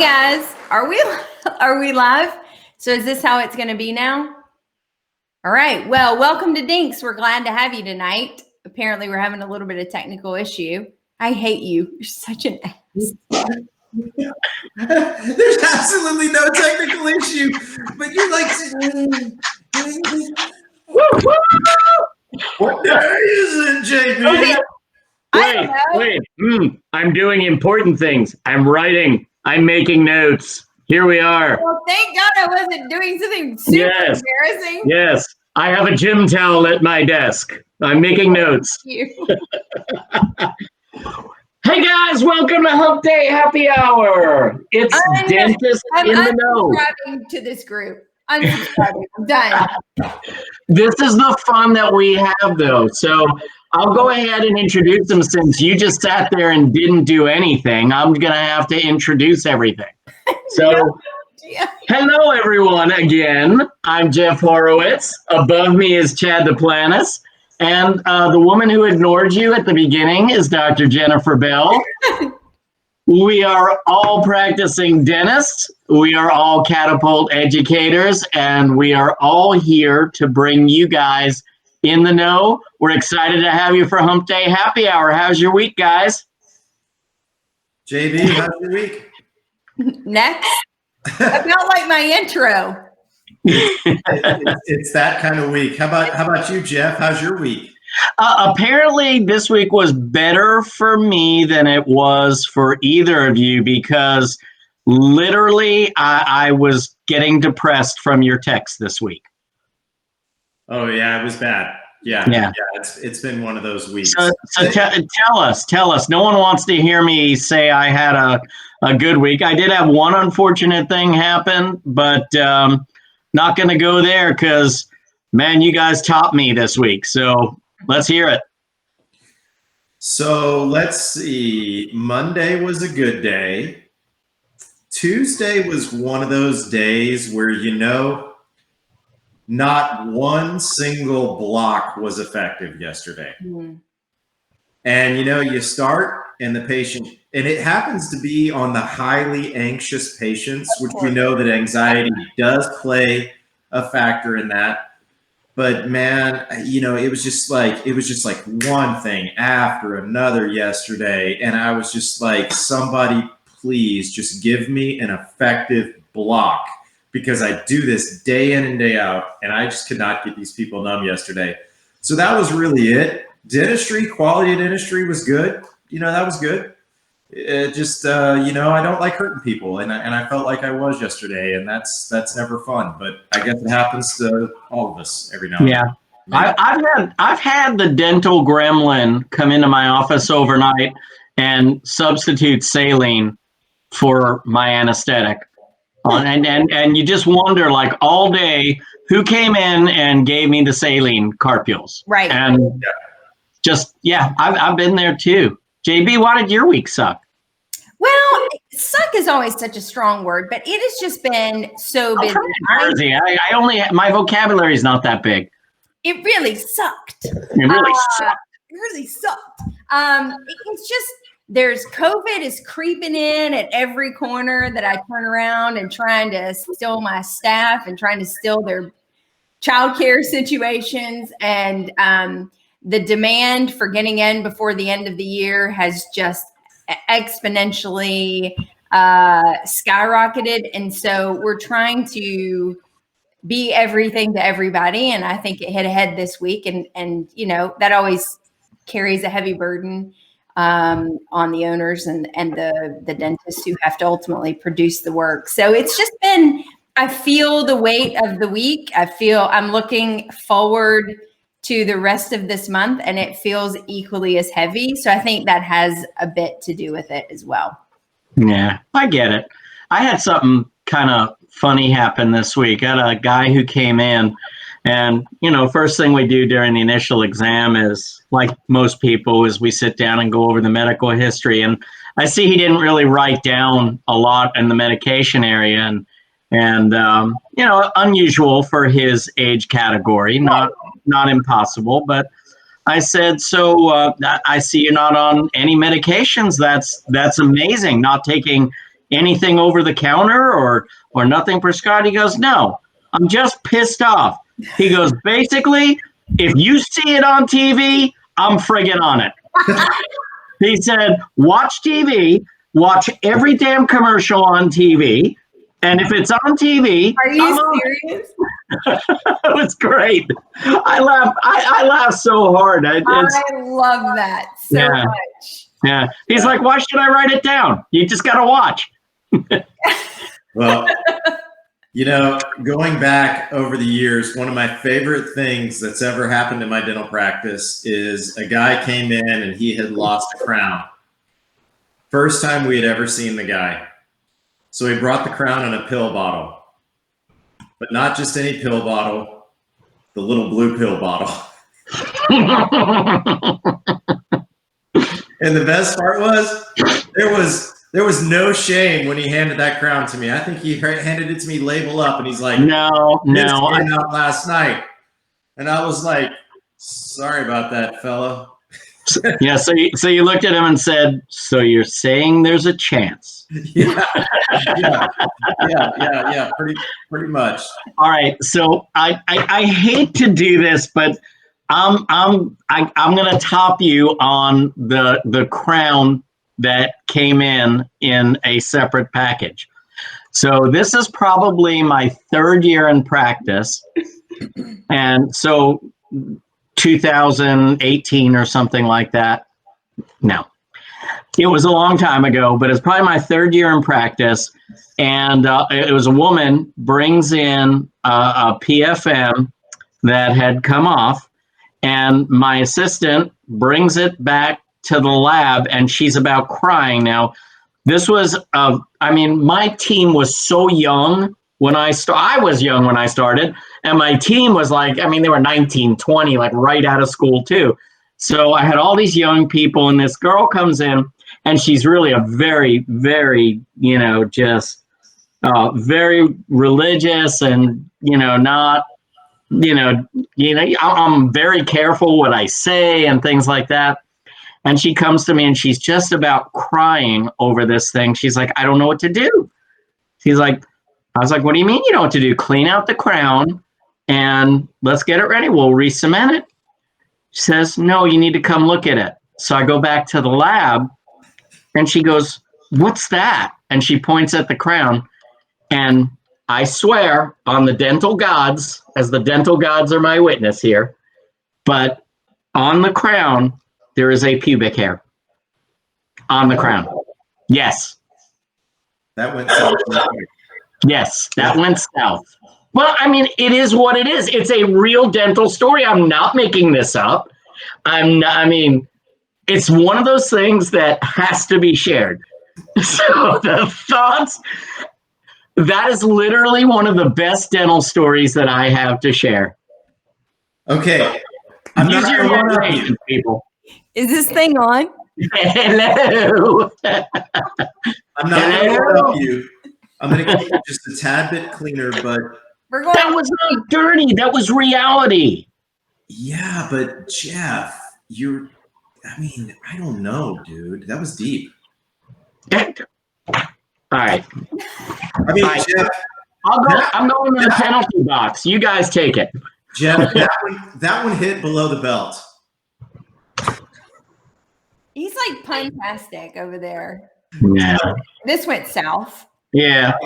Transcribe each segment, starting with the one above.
guys, are we live? So is this how it's going to be now? All right. Well, welcome to DINKS. We're glad to have you tonight. Apparently, we're having a little bit of technical issue. I hate you. You're such an ass. There's absolutely no technical issue, but you're like, what day is it, JP? Okay. Wait. I'm doing important things. I'm writing. I'm making notes. Here we are. Well, thank God I wasn't doing something super embarrassing. Yes. I have a gym towel at my desk. I'm making notes. You. Hey guys, welcome to Hump Day Happy Hour. It's Dentist in the Know. I'm unsubscribing to this group. Unsubscribing. I'm done. This is the fun that we have, though. So I'll go ahead and introduce them since you just sat there and didn't do anything. I'm going to have to introduce everything. So, hello, everyone, again. I'm Jeff Horowitz. Above me is Chad Duplantis. And the woman who ignored you at the beginning is Dr. Jennifer Bell. We are all practicing dentists. We are all catapult educators, and we are all here to bring you guys in the know. We're excited to have you for Hump Day Happy Hour. How's your week, guys? JB, how's your week? Next. I felt like my intro. It's that kind of week. How about you, Jeff? How's your week? Apparently, this week was better for me than it was for either of you because literally I was getting depressed from your text this week. Oh yeah, it was bad. Yeah. It's been one of those weeks. So tell us. No one wants to hear me say I had a good week. I did have one unfortunate thing happen, but not going to go there because, man, you guys topped me this week. So let's hear it. So let's see. Monday was a good day. Tuesday was one of those days where, not one single block was effective yesterday. Mm-hmm. And, you start and the patient, and it happens to be on the highly anxious patients, which we know that anxiety does play a factor in that. But man, it was just like one thing after another yesterday. And I was just like, somebody please just give me an effective block because I do this day in and day out. And I just could not get these people numb yesterday. So that was really it. Dentistry, quality of dentistry was good. That was good. It just, I don't like hurting people. And I felt like I was yesterday, and that's never fun, but I guess it happens to all of us every now and then. Yeah. I've had the dental gremlin come into my office overnight and substitute saline for my anesthetic. And you just wonder, like, all day, who came in and gave me the saline carpules? Right. And I've been there too. JB, why did your week suck? Well, suck is always such a strong word, but it has just been so busy. Jersey. My vocabulary is not that big. It really sucked. It really sucked. It's just, there's COVID is creeping in at every corner that I turn around and trying to steal my staff and trying to steal their childcare situations. And the demand for getting in before the end of the year has just exponentially skyrocketed. And so we're trying to be everything to everybody. And I think it hit ahead this week. And that always carries a heavy burden on the owners and the dentists who have to ultimately produce the work. So it's just been, I feel the weight of the week. I'm looking forward to the rest of this month, and it feels equally as heavy. So I think that has a bit to do with it as well. Yeah, I get it. I had something kind of funny happen this week. I had a guy who came in, and, first thing we do during the initial exam is, like most people, is we sit down and go over the medical history. And I see he didn't really write down a lot in the medication area, and unusual for his age category, not impossible, but I said, so I see you're not on any medications. That's amazing. Not taking anything over the counter or nothing prescribed? He goes, no, I'm just pissed off. He goes, basically, if you see it on TV, I'm friggin' on it. He said, watch TV, watch every damn commercial on TV. And if it's on TV, are you serious? It was great. I laughed so hard. I love that so much. Yeah. He's like, why should I write it down? You just got to watch. Well, you know, going back over the years, one of my favorite things that's ever happened in my dental practice is a guy came in and he had lost a crown. First time we had ever seen the guy. So he brought the crown in a pill bottle, but not just any pill bottle, the little blue pill bottle. And the best part was there was no shame when he handed that crown to me. I think he handed it to me label up, and he's like, no, I came out last night. And I was like, sorry about that, fella. Yeah, so you looked at him and said, so you're saying there's a chance? Yeah, pretty much. All right, so I hate to do this, but I'm gonna top you on the crown that came in a separate package. So this is probably my third year in practice, and so 2018 or something like that. No, it was a long time ago, but it's probably my third year in practice. And it was a woman brings in a PFM that had come off, and my assistant brings it back to the lab, and she's about crying. Now, this was, my team was so young when I was young when I started, and my team was like, they were 19, 20, like right out of school too. So I had all these young people, and this girl comes in, and she's really a very, very, very religious, and, not, I'm very careful what I say and things like that. And she comes to me and she's just about crying over this thing. She's like, I don't know what to do. I was like, what do you mean you know what to do? Clean out the crown and let's get it ready. We'll re-cement it. She says, no, you need to come look at it. So I go back to the lab and she goes, what's that? And she points at the crown. And I swear on the dental gods, as the dental gods are my witness here, but on the crown, there is a pubic hair on the crown. Yes. That went south. Yes, that went south. Well, it is what it is. It's a real dental story. I'm not making this up. It's one of those things that has to be shared. So the thoughts, that is literally one of the best dental stories that I have to share. Okay. Use your imagination, people. Is this thing on? Hello. I'm not going to help you. I'm going to keep it just a tad bit cleaner, but that was not dirty. That was reality. Yeah, but Jeff, I don't know, dude. That was deep. All right. Jeff, I'm going to the penalty box. You guys take it. Jeff, that one hit below the belt. He's like puntastic over there. Yeah. This went south. Yeah.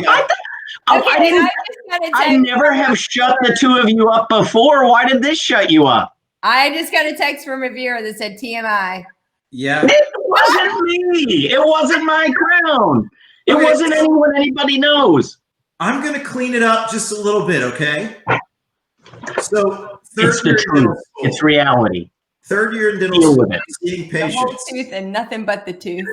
I I never have shut the two of you up before. Why did this shut you up? I just got a text from Revere that said TMI. Yeah. It wasn't me. It wasn't my crown. It wasn't anyone anybody knows. I'm going to clean it up just a little bit, okay? So, it's the truth. It's reality. Third year in dental school, seeing patients. The whole tooth and nothing but the tooth.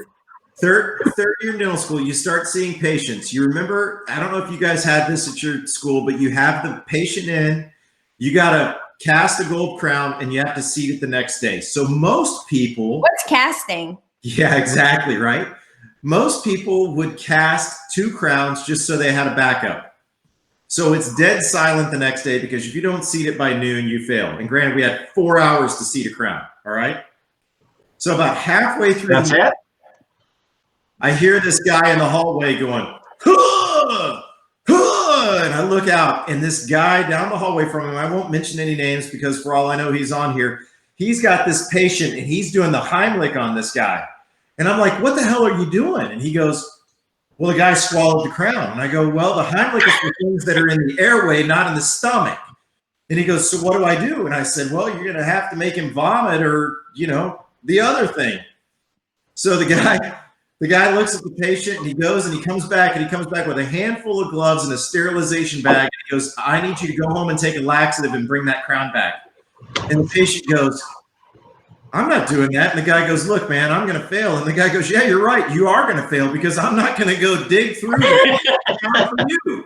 Third year in dental school, you start seeing patients. You remember, I don't know if you guys had this at your school, but you have the patient in, you got to cast a gold crown, and you have to seat it the next day. So most people... What's casting? Yeah, exactly, right? Most people would cast 2 crowns just so they had a backup. So it's dead silent the next day because if you don't seat it by noon, you fail. And granted, we had 4 hours to seat a crown, all right? So about halfway through... That's it? I hear this guy in the hallway going, huh, huh, and I look out, and this guy down the hallway from him, I won't mention any names because for all I know, he's on here. He's got this patient, and he's doing the Heimlich on this guy. And I'm like, what the hell are you doing? And he goes, well, the guy swallowed the crown. And I go, well, the Heimlich is for things that are in the airway, not in the stomach. And he goes, so what do I do? And I said, well, you're going to have to make him vomit or, you know, the other thing. So the guy looks at the patient, and he goes and he comes back with a handful of gloves and a sterilization bag. And he goes, I need you to go home and take a laxative and bring that crown back. And the patient goes, I'm not doing that. And the guy goes, look, man, I'm going to fail. And the guy goes, yeah, you're right. You are going to fail because I'm not going to go dig through it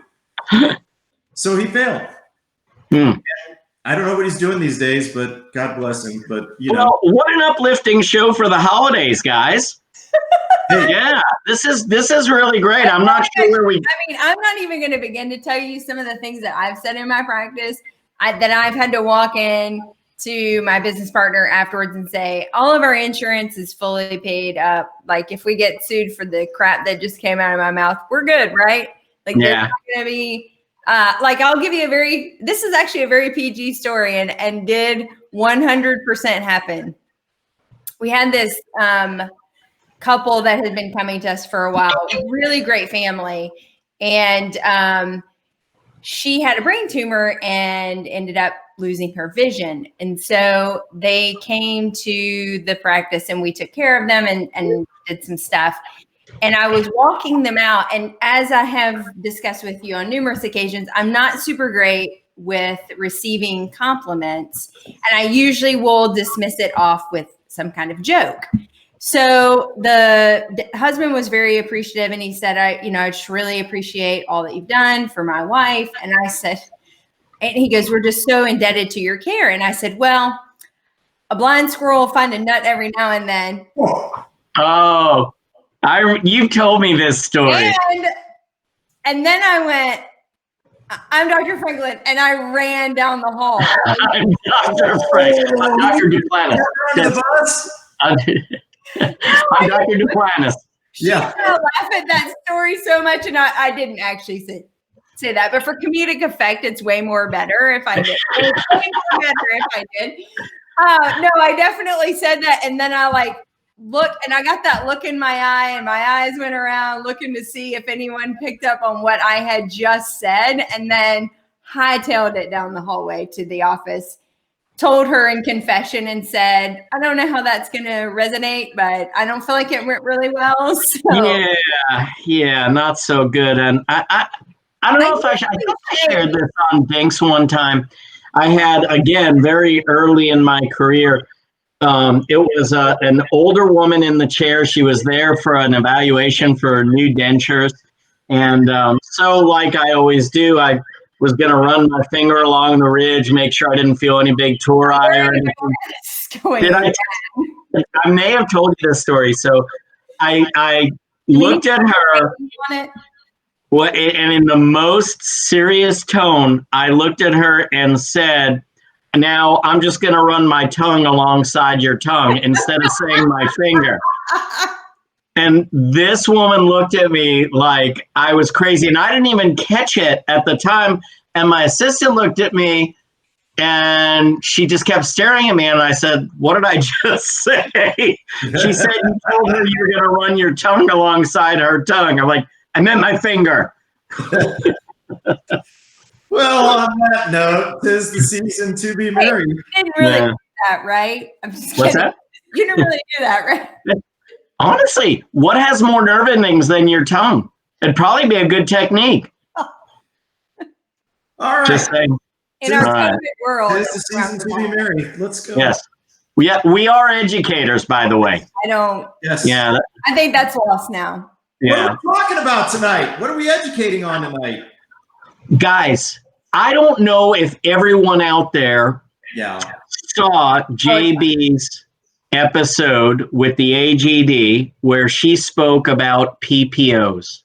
for you. So he failed. I don't know what he's doing these days, but God bless him. But, you know. Well, what an uplifting show for the holidays, guys. Yeah, this is really great. I'm not sure where we. I mean, I'm not even going to begin to tell you some of the things that I've said in my practice that I've had to walk in to my business partner afterwards and say, all of our insurance is fully paid up. Like if we get sued for the crap that just came out of my mouth, we're good, right? Like there's not going to be, like I'll give you this is actually a very PG story and did 100% happen. We had this couple that had been coming to us for a while, really great family. And she had a brain tumor and ended up losing her vision. And so they came to the practice and we took care of them and did some stuff. And I was walking them out. And as I have discussed with you on numerous occasions, I'm not super great with receiving compliments. And I usually will dismiss it off with some kind of joke. So the husband was very appreciative and he said, I just really appreciate all that you've done for my wife. And I said, and he goes, we're just so indebted to your care. And I said, well, a blind squirrel will find a nut every now and then. Oh, you've told me this story. And then I went, I'm Dr. Franklin, and I ran down the hall. I'm Dr. Franklin. I'm Dr. Duplantis. I'm Dr. Duplantis. Yeah. I laugh at that story so much, and I didn't actually say that, but for comedic effect, it's way more better if I did. It's way more better if I did. No, I definitely said that, and then I looked, and I got that look in my eye, and my eyes went around looking to see if anyone picked up on what I had just said, and then hightailed it down the hallway to the office. Told her in confession and said, I don't know how that's going to resonate, but I don't feel like it went really well. So. Yeah, not so good. And I don't know if I shared this on DINKS one time. I had, again, very early in my career, it was an older woman in the chair. She was there for an evaluation for new dentures. And so like I always do, I was going to run my finger along the ridge, make sure I didn't feel any big tori or anything. I may have told you this story. So I looked at her, and in the most serious tone, I looked at her and said, now I'm just going to run my tongue alongside your tongue instead of saying my finger. And this woman looked at me like I was crazy, and I didn't even catch it at the time. And my assistant looked at me, and she just kept staring at me. And I said, what did I just say? She said, you told her you were going to run your tongue alongside her tongue. I'm like, I meant my finger. Well, on that note, 'tis the season to be merry. You didn't really do that, right? I'm just kidding. What's that? You didn't really do that, right? Honestly, what has more nerve endings than your tongue? It'd probably be a good technique. All right. Just saying. In our COVID world. 'Tis the season to be merry. Let's go. Yes. We are educators, by the way. I don't. Yes. Yeah. I think that's lost now. Yeah. What are we talking about tonight? What are we educating on tonight? Guys, I don't know if everyone out there saw JB's episode with the AGD where she spoke about PPOs.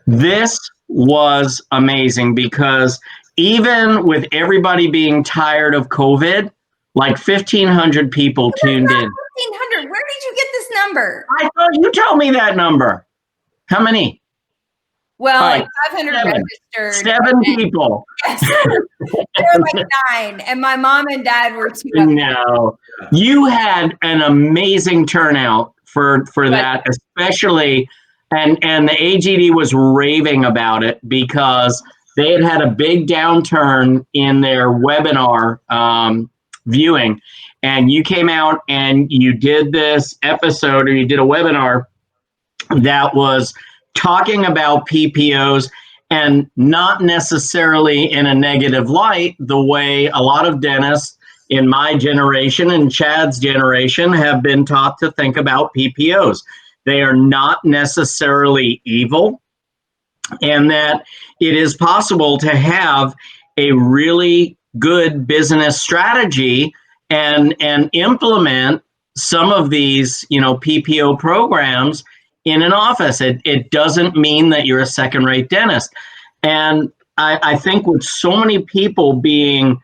This was amazing because even with everybody being tired of COVID, like 1,500 people tuned in. 1,500. Where did you get this number. I thought you told me that number. How many? Well, Right. like 500 registered. 7 people. Yes. There were like 9, and my mom and dad were 2 of them. No, you had an amazing turnout for that, especially, and the AGD was raving about it because they had a big downturn in their webinar viewing, and you came out and you did this episode, or you did a webinar that was talking about PPOs, and not necessarily in a negative light, the way a lot of dentists in my generation and Chad's generation have been taught to think about PPOs. They are not necessarily evil, and that it is possible to have a really good business strategy and implement some of these, PPO programs in an office. It doesn't mean that you're a second-rate dentist. And I think with so many people being,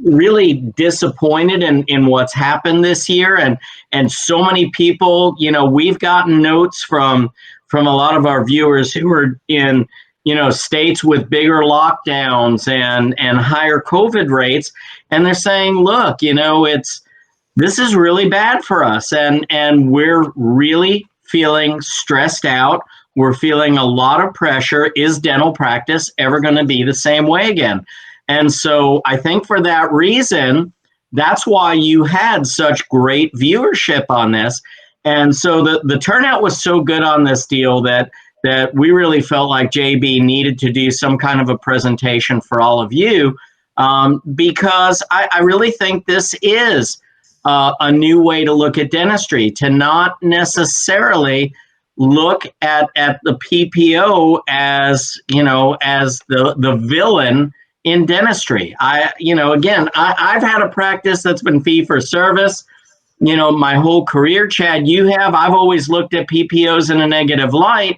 really disappointed in what's happened this year, and so many people, we've gotten notes from a lot of our viewers who are in, states with bigger lockdowns and higher COVID rates, and they're saying, look, this is really bad for us, and we're really feeling stressed out. We're feeling a lot of pressure. Is dental practice ever going to be the same way again? And so I think for that reason, that's why you had such great viewership on this. And so the turnout was so good on this deal that we really felt like JB needed to do some kind of a presentation for all of you, because I really think this is a new way to look at dentistry, to not necessarily look at the PPO as, as the villain in dentistry. I've had a practice that's been fee for service, my whole career. Chad, you have. I've always looked at PPOs in a negative light,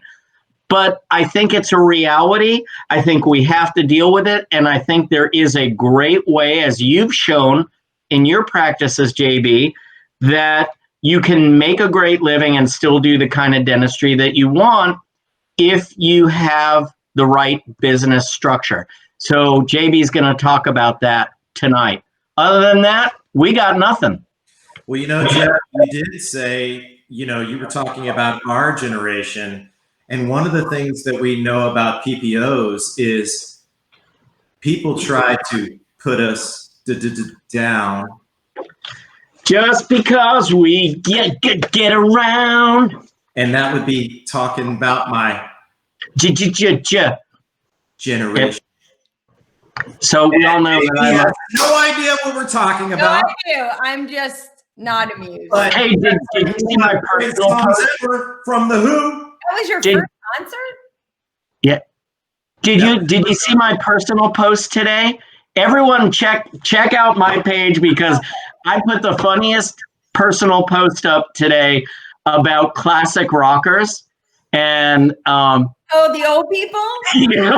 but I think it's a reality. I think we have to deal with it. And I think there is a great way, as you've shown in your practices, JB, that you can make a great living and still do the kind of dentistry that you want if you have the right business structure. So JB is going to talk about that tonight. Other than that, we got nothing. Well, Jeff, you did say, you were talking about our generation. And one of the things that we know about PPOs is people try to put us down. Just because we get around. And that would be talking about my generation. So we all know that I have no idea what we're talking about. No, I do. I'm just not amused. But hey, did you see my personal post from the Who? That was your first concert? Yeah. Did you see my personal post today? Everyone check out my page, because I put the funniest personal post up today about classic rockers. And the old people?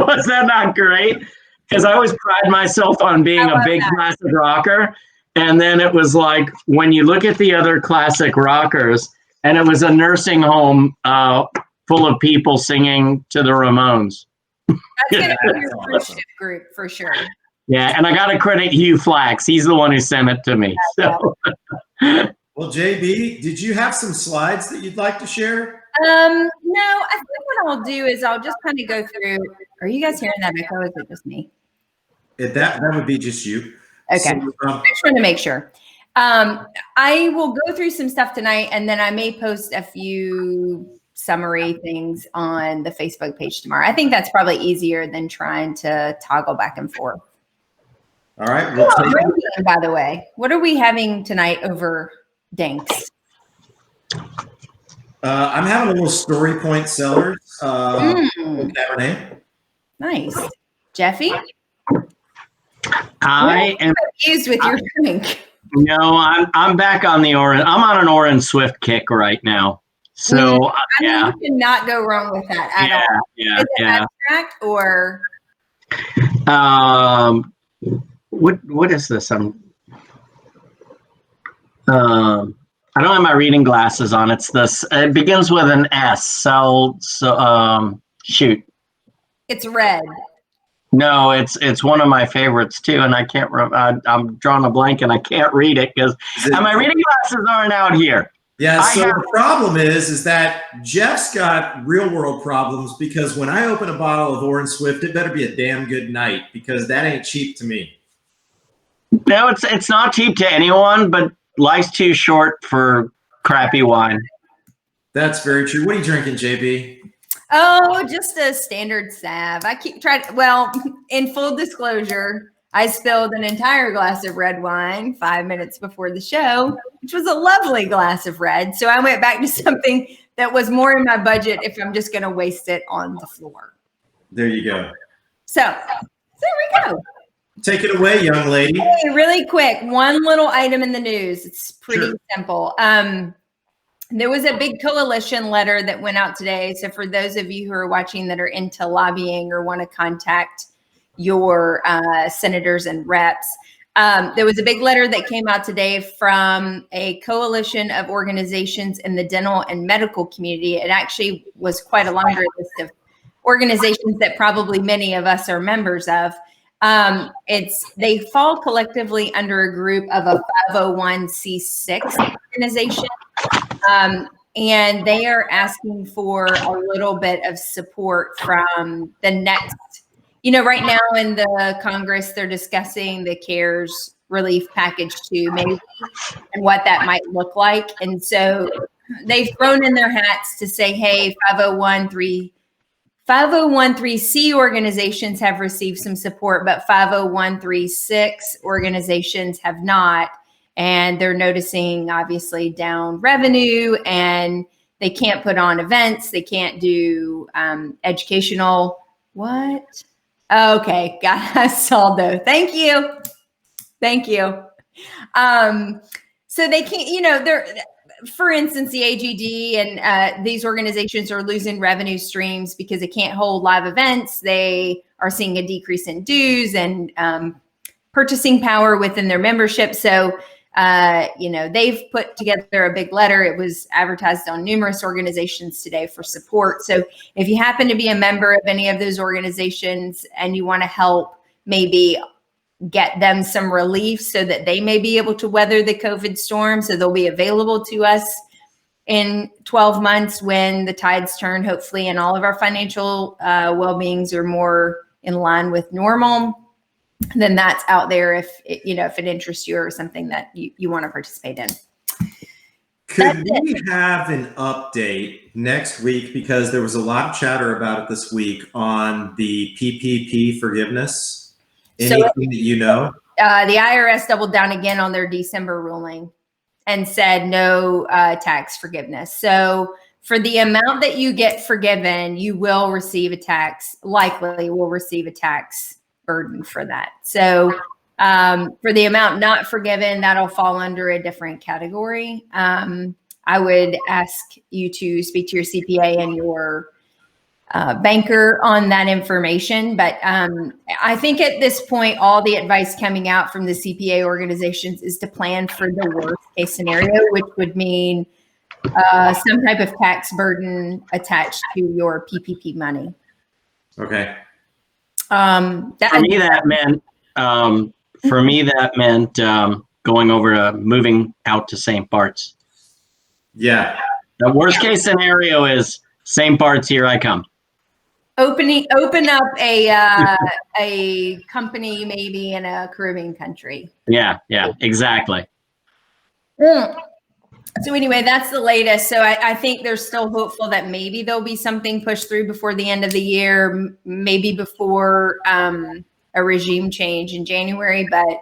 Was that not great? Because I always pride myself on being a big classic rocker. And then it was like, when you look at the other classic rockers, and it was a nursing home full of people singing to the Ramones. That's going to be your first group for sure. Yeah, and I got to credit Hugh Flax. He's the one who sent it to me. So. Well, JB, did you have some slides that you'd like to share? No, I think what I'll do is I'll just kind of go through. Are you guys hearing that echo? Is it just me? That would be just you. Okay. So, I just want to make sure. I will go through some stuff tonight, and then I may post a few summary things on the Facebook page tomorrow. I think that's probably easier than trying to toggle back and forth. All right. By the way, what are we having tonight over DINKS? I'm having a little Story Point Cellars Cabernet. Nice. Jeffy? I am confused with your drink. No, I'm back on the orange. I'm on an Orange Swift kick right now. So you cannot go wrong with that at all. Yeah, Is it abstract or? What is this? I don't have my reading glasses on. It's this. It begins with an S. Shoot. It's red. No, it's one of my favorites too, and I can't. I'm drawing a blank, and I can't read it because my reading glasses aren't out here. Yeah. So the problem is that Jeff's got real world problems because when I open a bottle of Orange Swift, it better be a damn good night because that ain't cheap to me. No, it's not cheap to anyone, but life's too short for crappy wine. That's very true. What are you drinking, JB? Oh, just a standard Sav. I keep trying. Well, in full disclosure, I spilled an entire glass of red wine 5 minutes before the show, which was a lovely glass of red. So I went back to something that was more in my budget if I'm just going to waste it on the floor. There you go. So there we go. Take it away, young lady. Hey, really quick, one little item in the news. It's pretty simple. There was a big coalition letter that went out today. So for those of you who are watching that are into lobbying or want to contact your senators and reps, there was a big letter that came out today from a coalition of organizations in the dental and medical community. It actually was quite a longer list of organizations that probably many of us are members of. They fall collectively under a group of a 501c6 organization. And they are asking for a little bit of support from the next, right now in the Congress, they're discussing the CARES relief package 2 maybe, and what that might look like. And so they've thrown in their hats to say, hey, 501(c) organizations have received some support, but 501(c)(6) organizations have not. And they're noticing obviously down revenue, and they can't put on events. They can't do educational. What? Okay. Got us all though. Thank you. So they can't, they're, for instance, the AGD and these organizations are losing revenue streams because they can't hold live events. They are seeing a decrease in dues and purchasing power within their membership. So, they've put together a big letter. It was advertised on numerous organizations today for support. So if you happen to be a member of any of those organizations and you want to help maybe get them some relief so that they may be able to weather the COVID storm, so they'll be available to us in 12 months when the tides turn, hopefully, and all of our financial well-beings are more in line with normal, then that's out there if it interests you or something that you want to participate in. Could we have an update next week, because there was a lot of chatter about it this week, on the PPP forgiveness? Anything that you know? The IRS doubled down again on their December ruling and said no tax forgiveness. So for the amount that you get forgiven, you will receive a tax, likely will receive a tax burden for that. So for the amount not forgiven, that'll fall under a different category. I would ask you to speak to your CPA and your banker on that information. But I think at this point, all the advice coming out from the CPA organizations is to plan for the worst case scenario, which would mean some type of tax burden attached to your PPP money. Okay. For me, that meant going over to moving out to St. Bart's. Yeah. The worst case scenario is St. Bart's, here I come. Open up a company maybe in a Caribbean country. Yeah, exactly. So anyway, that's the latest. So I think they're still hopeful that maybe there'll be something pushed through before the end of the year, maybe before a regime change in January. But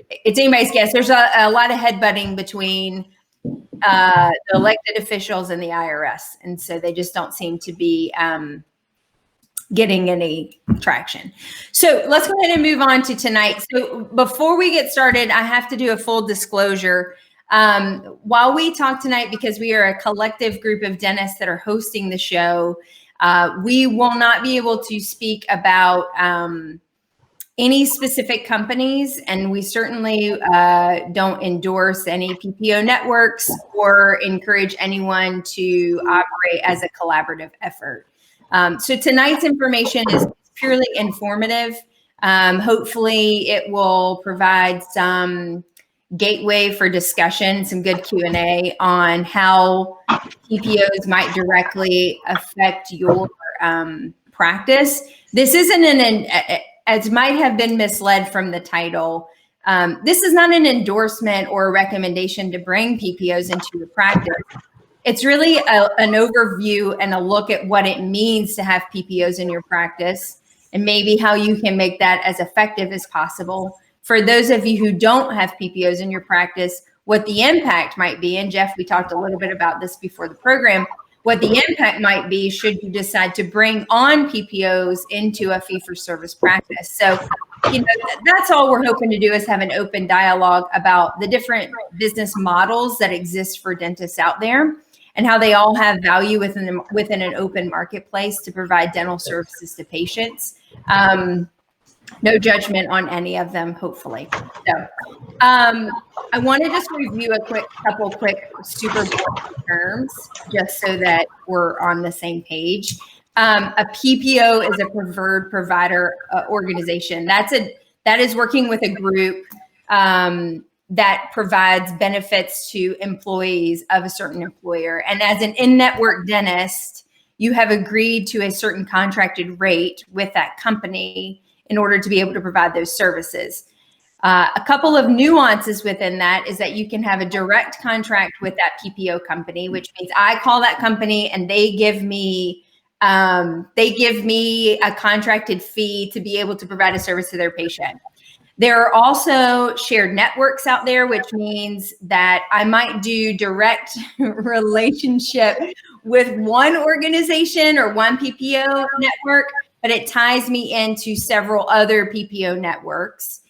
it's anybody's guess. There's a lot of headbutting between the elected officials and the IRS. And so they just don't seem to be getting any traction. So let's go ahead and move on to tonight. So before we get started, I have to do a full disclosure. While we talk tonight, because we are a collective group of dentists that are hosting the show, we will not be able to speak about any specific companies, and we certainly don't endorse any PPO networks or encourage anyone to operate as a collaborative effort. So tonight's information is purely informative. Hopefully it will provide some gateway for discussion, some good Q&A on how PPOs might directly affect your practice. This isn't as might have been misled from the title. This is not an endorsement or a recommendation to bring PPOs into your practice. It's really an overview and a look at what it means to have PPOs in your practice and maybe how you can make that as effective as possible. For those of you who don't have PPOs in your practice, what the impact might be, and Jeff, we talked a little bit about this before the program, what the impact might be should you decide to bring on PPOs into a fee-for-service practice. So, that's all we're hoping to do, is have an open dialogue about the different business models that exist for dentists out there and how they all have value within an open marketplace to provide dental services to patients. No judgment on any of them, hopefully. So I want to just review a couple quick super broad terms, just so that we're on the same page. A PPO is a preferred provider organization. That is working with a group that provides benefits to employees of a certain employer. And as an in-network dentist, you have agreed to a certain contracted rate with that company in order to be able to provide those services. A couple of nuances within that is that you can have a direct contract with that PPO company, which means I call that company and they give me a contracted fee to be able to provide a service to their patient. There are also shared networks out there, which means that I might do direct relationship with one organization or one PPO network, but it ties me into several other PPO networks.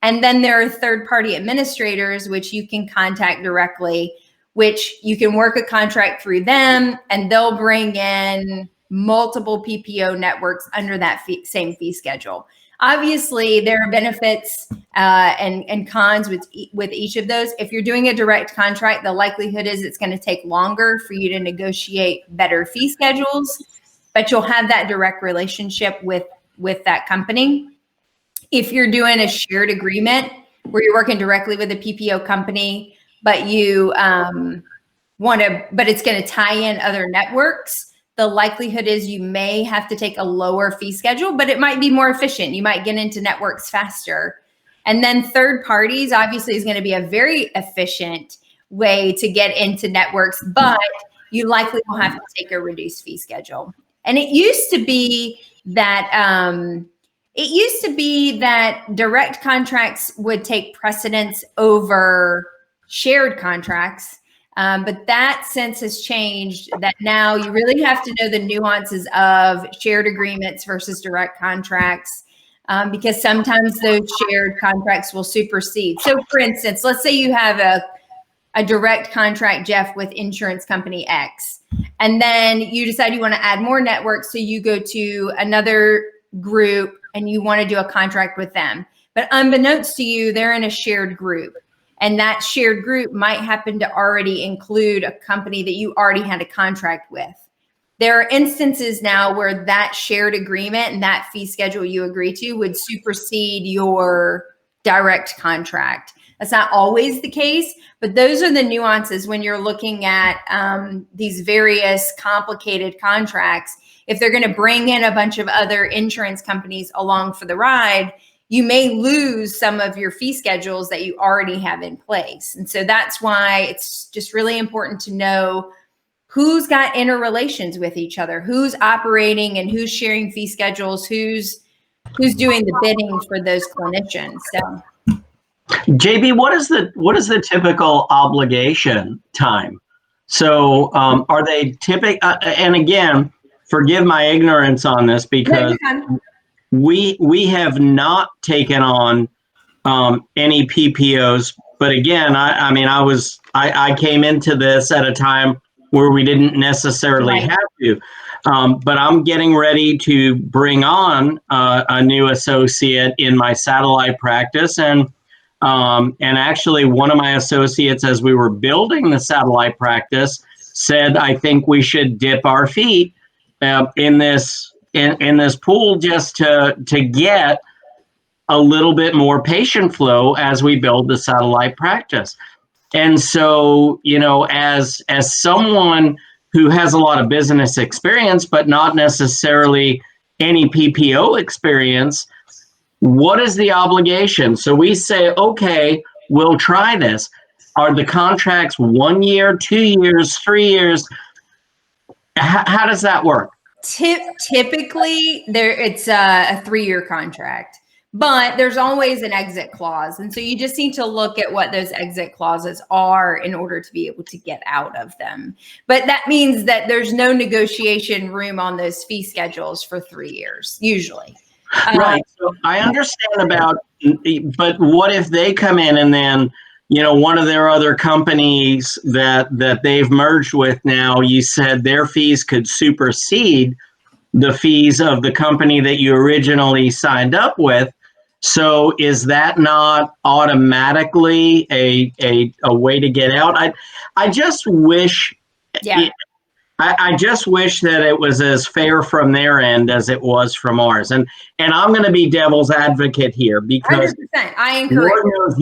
And then there are third-party administrators, which you can contact directly, which you can work a contract through them, and they'll bring in multiple PPO networks under that same fee schedule. Obviously, there are benefits and cons with each of those. If you're doing a direct contract, the likelihood is it's going to take longer for you to negotiate better fee schedules, but you'll have that direct relationship with that company. If you're doing a shared agreement where you're working directly with a PPO company, but you but it's going to tie in other networks, the likelihood is you may have to take a lower fee schedule, but it might be more efficient. You might get into networks faster. And then third parties obviously is going to be a very efficient way to get into networks, but you likely will have to take a reduced fee schedule. And it used to be that direct contracts would take precedence over shared contracts. But that sense has changed, that now you really have to know the nuances of shared agreements versus direct contracts, because sometimes those shared contracts will supersede. So for instance, let's say you have a direct contract, Jeff, with insurance company X, and then you decide you want to add more networks. So you go to another group and you want to do a contract with them. But unbeknownst to you, they're in a shared group. And that shared group might happen to already include a company that you already had a contract with. There are instances now where that shared agreement and that fee schedule you agree to would supersede your direct contract. That's not always the case, but those are the nuances when you're looking at these various complicated contracts. If they're going to bring in a bunch of other insurance companies along for the ride, you may lose some of your fee schedules that you already have in place. And so that's why it's just really important to know who's got interrelations with each other, who's operating and who's sharing fee schedules, who's doing the bidding for those clinicians. So, JB, what is the typical obligation time? So are they typical? And again, forgive my ignorance on this, because we have not taken on any PPOs, but again, I came into this at a time where we didn't necessarily have to. But I'm getting ready to bring on a new associate in my satellite practice. And actually, one of my associates, as we were building the satellite practice, said, I think we should dip our feet in this pool just to get a little bit more patient flow as we build the satellite practice. And so, as someone who has a lot of business experience, but not necessarily any PPO experience, what is the obligation? So we say, okay, we'll try this. Are the contracts 1 year, 2 years, 3 years? How does that work? Typically, it's a 3-year contract, but there's always an exit clause. And so you just need to look at what those exit clauses are in order to be able to get out of them. But that means that there's no negotiation room on those fee schedules for 3 years, usually. Right. So I understand but what if they come in and then, one of their other companies that they've merged with now, you said their fees could supersede the fees of the company that you originally signed up with. So is that not automatically a way to get out? I just wish, I just wish that it was as fair from their end as it was from ours. And I'm going to be devil's advocate here because 100%, I encourage Lord knows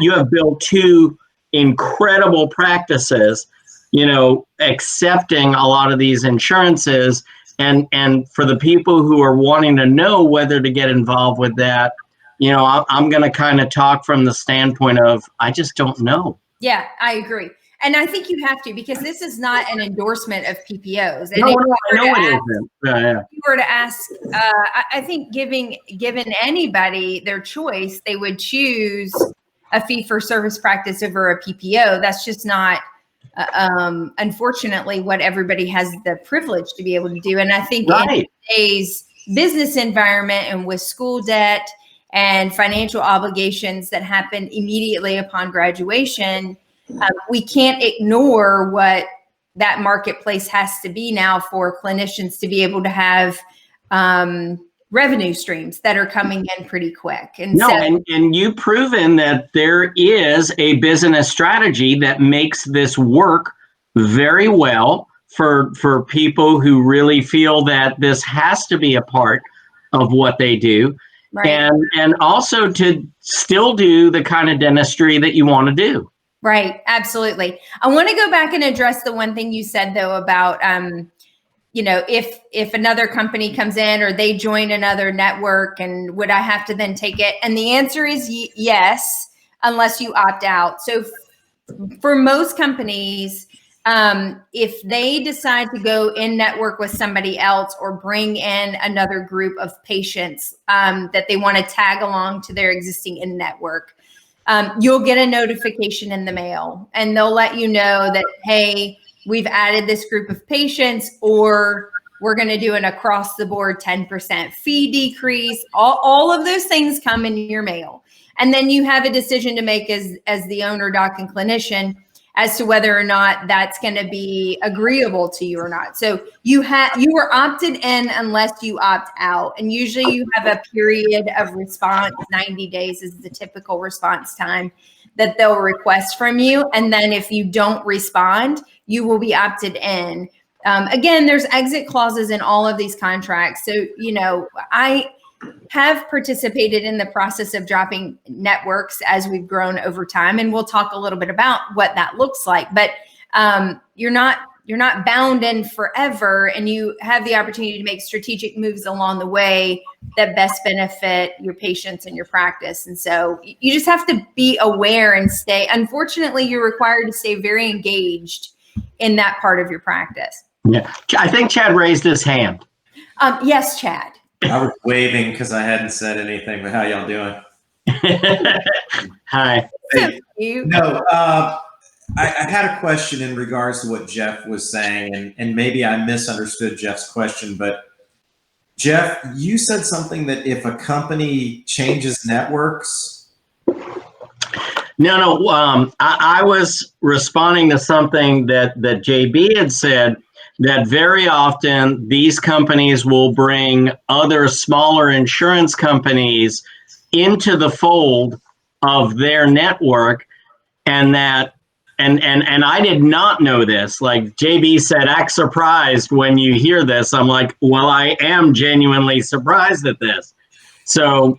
you have built 2 incredible practices, accepting a lot of these insurances. And for the people who are wanting to know whether to get involved with that, I'm going to kind of talk from the standpoint of, I just don't know. Yeah, I agree. And I think you have to, because this is not an endorsement of PPOs. And no, I know it isn't. If you were to ask, I think given anybody their choice, they would choose a fee-for-service practice over a PPO. That's just not, unfortunately, what everybody has the privilege to be able to do. And I think in today's business environment and with school debt and financial obligations that happen immediately upon graduation, we can't ignore what that marketplace has to be now for clinicians to be able to have revenue streams that are coming in pretty quick. And you've proven that there is a business strategy that makes this work very well for people who really feel that this has to be a part of what they do. Right. And also to still do the kind of dentistry that you want to do. Right. Absolutely. I want to go back and address the one thing you said, though, about, if another company comes in or they join another network, and would I have to then take it? And the answer is yes, unless you opt out. So for most companies, if they decide to go in network with somebody else or bring in another group of patients that they want to tag along to their existing in network, you'll get a notification in the mail, and they'll let you know that, hey, we've added this group of patients, or we're going to do an across the board 10% fee decrease. All of those things come in your mail. And then you have a decision to make as the owner, doc, and clinician as to whether or not that's going to be agreeable to you or not. So you were opted in unless you opt out. And usually you have a period of response. 90 days is the typical response time that they'll request from you. And then if you don't respond, you will be opted in. Again, there's exit clauses in all of these contracts. So, I have participated in the process of dropping networks as we've grown over time. And we'll talk a little bit about what that looks like, but you're not bound in forever, and you have the opportunity to make strategic moves along the way that best benefit your patients and your practice. And so you just have to be aware and unfortunately, you're required to stay very engaged in that part of your practice. Yeah. I think Chad raised his hand. Yes, Chad. I was waving because I hadn't said anything, but how y'all doing? Hi. Hey, no, I had a question in regards to what Jeff was saying, and maybe I misunderstood Jeff's question, but Jeff, you said something that if a company changes networks. No. I was responding to something that JB had said. that very often these companies will bring other smaller insurance companies into the fold of their network, and I did not know this. Like JB said, act surprised when you hear this. I'm like, well, I am genuinely surprised at this. So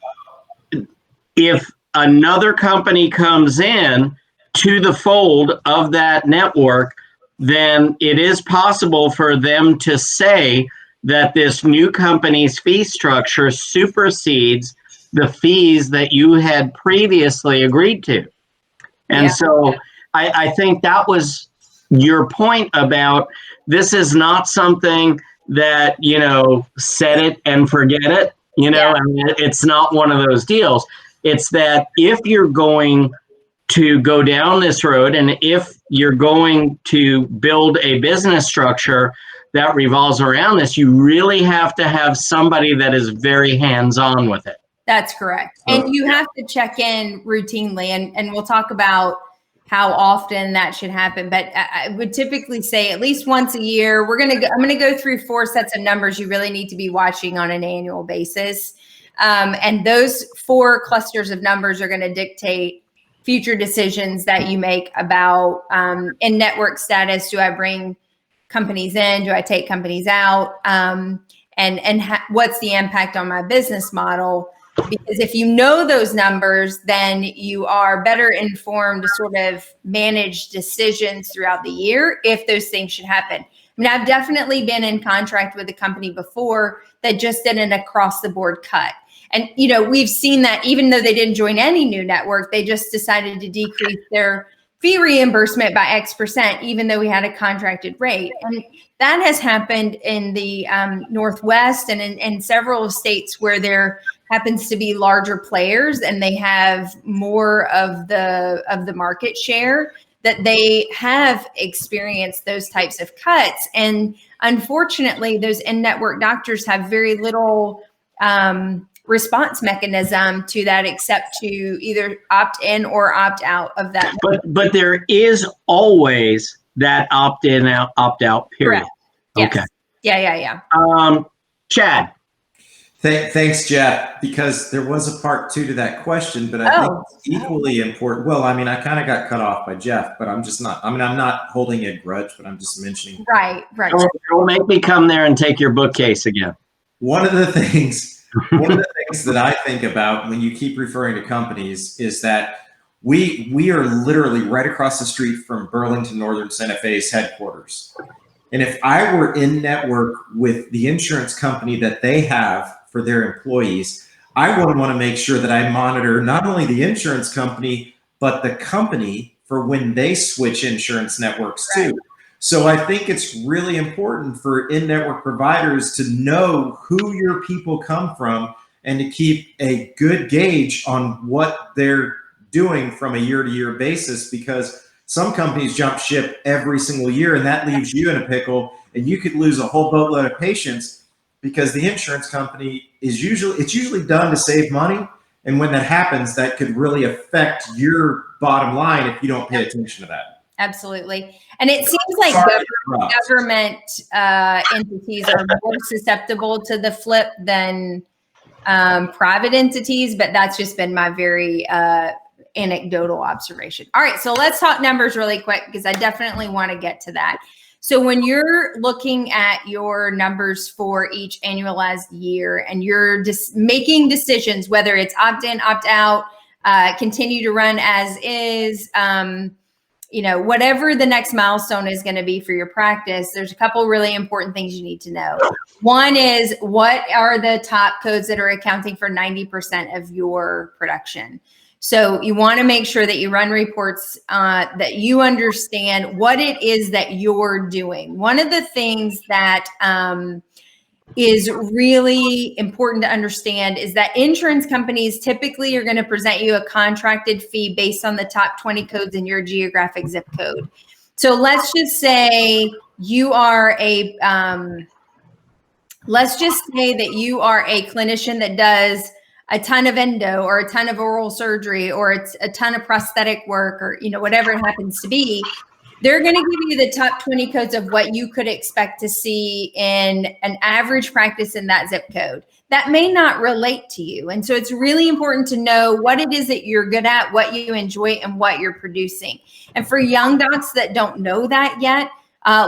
if another company comes in to the fold of that network, then it is possible for them to say that this new company's fee structure supersedes the fees that you had previously agreed to. And so I think that was your point about this is not something that, set it and forget it. I mean, it's not one of those deals. It's that if you're going to go down this road, and if you're going to build a business structure that revolves around this, you really have to have somebody that is very hands-on with it. That's correct. And you have to check in routinely, and we'll talk about how often that should happen. But I would typically say at least once a year. I'm going to go through 4 sets of numbers you really need to be watching on an annual basis. And those 4 clusters of numbers are going to dictate future decisions that you make about in-network status. Do I bring companies in? Do I take companies out? What's the impact on my business model? Because if you know those numbers, then you are better informed to sort of manage decisions throughout the year if those things should happen. I mean, I've definitely been in contract with a company before that just did an across-the-board cut. And, we've seen that even though they didn't join any new network, they just decided to decrease their fee reimbursement by X%, even though we had a contracted rate. And that has happened in the Northwest and in several states where there happens to be larger players and they have more of the market share, that they have experienced those types of cuts. And unfortunately, those in-network doctors have very little response mechanism to that, except to either opt in or opt out of that. But there is always that opt in, opt out period. Correct. Okay. Yes. Yeah. Chad. Thanks, Jeff, because there was a part 2 to that question, but I think it's equally important. Well, I mean, I kind of got cut off by Jeff, but I'm not holding a grudge, but I'm just mentioning. Right. Don't make me come there and take your bookcase again. One of the things that I think about when you keep referring to companies is that we are literally right across the street from Burlington Northern Santa Fe's headquarters. And if I were in network with the insurance company that they have for their employees, I would want to make sure that I monitor not only the insurance company, but the company for when they switch insurance networks too. Right. So I think it's really important for in-network providers to know who your people come from and to keep a good gauge on what they're doing from a year-to-year basis, because some companies jump ship every single year, and that leaves you in a pickle, and you could lose a whole boatload of patients because the insurance company is usually done to save money. And when that happens, that could really affect your bottom line if you don't pay attention to that. Absolutely. And it seems like government entities are more susceptible to the flip than private entities, but that's just been my very anecdotal observation. All right, so let's talk numbers really quick because I definitely want to get to that. So when you're looking at your numbers for each annualized year and you're just making decisions, whether it's opt-in, opt-out, continue to run as is, whatever the next milestone is going to be for your practice, there's a couple really important things you need to know. One is, what are the top codes that are accounting for 90% of your production? So you want to make sure that you run reports, that you understand what it is that you're doing. One of the things that is really important to understand is that insurance companies typically are going to present you a contracted fee based on the top 20 codes in your geographic zip code. So let's just say you are a clinician that does a ton of endo or a ton of oral surgery or it's a ton of prosthetic work or whatever it happens to be. They're going to give you the top 20 codes of what you could expect to see in an average practice in that zip code. That may not relate to you. And so it's really important to know what it is that you're good at, what you enjoy, and what you're producing. And for young docs that don't know that yet,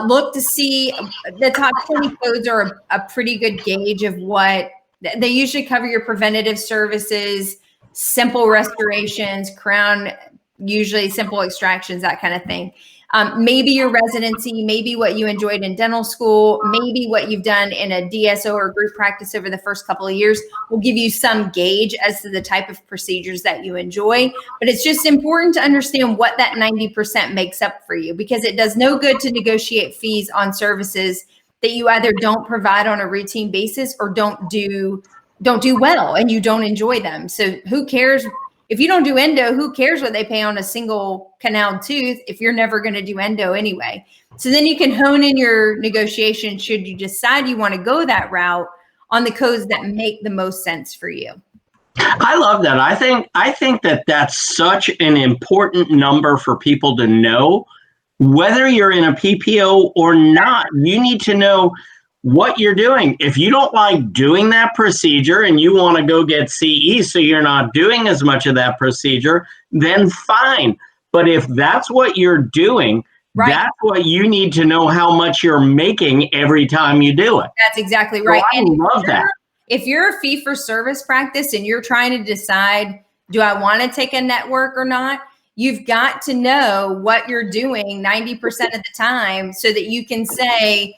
look to see the top 20 codes are a pretty good gauge of what they usually cover. Your preventative services, simple restorations, crown, usually simple extractions, that kind of thing. Maybe your residency, maybe what you enjoyed in dental school, maybe what you've done in a DSO or group practice over the first couple of years will give you some gauge as to the type of procedures that you enjoy. But it's just important to understand what that 90% makes up for you, because it does no good to negotiate fees on services that you either don't provide on a routine basis or don't do well and you don't enjoy them. So who cares? If you don't do endo, who cares what they pay on a single canal tooth if you're never going to do endo anyway? So then you can hone in your negotiation should you decide you want to go that route on the codes that make the most sense for you. I love that. I think that that's such an important number for people to know. Whether you're in a PPO or not, you need to know what you're doing. If you don't like doing that procedure and you want to go get CE so you're not doing as much of that procedure, then fine. But if that's what you're doing, right, that's what you need to know how much you're making every time you do it. That's exactly right. So I love that. If you're a fee-for-service practice and you're trying to decide, do I want to take a network or not? You've got to know what you're doing 90% of the time so that you can say,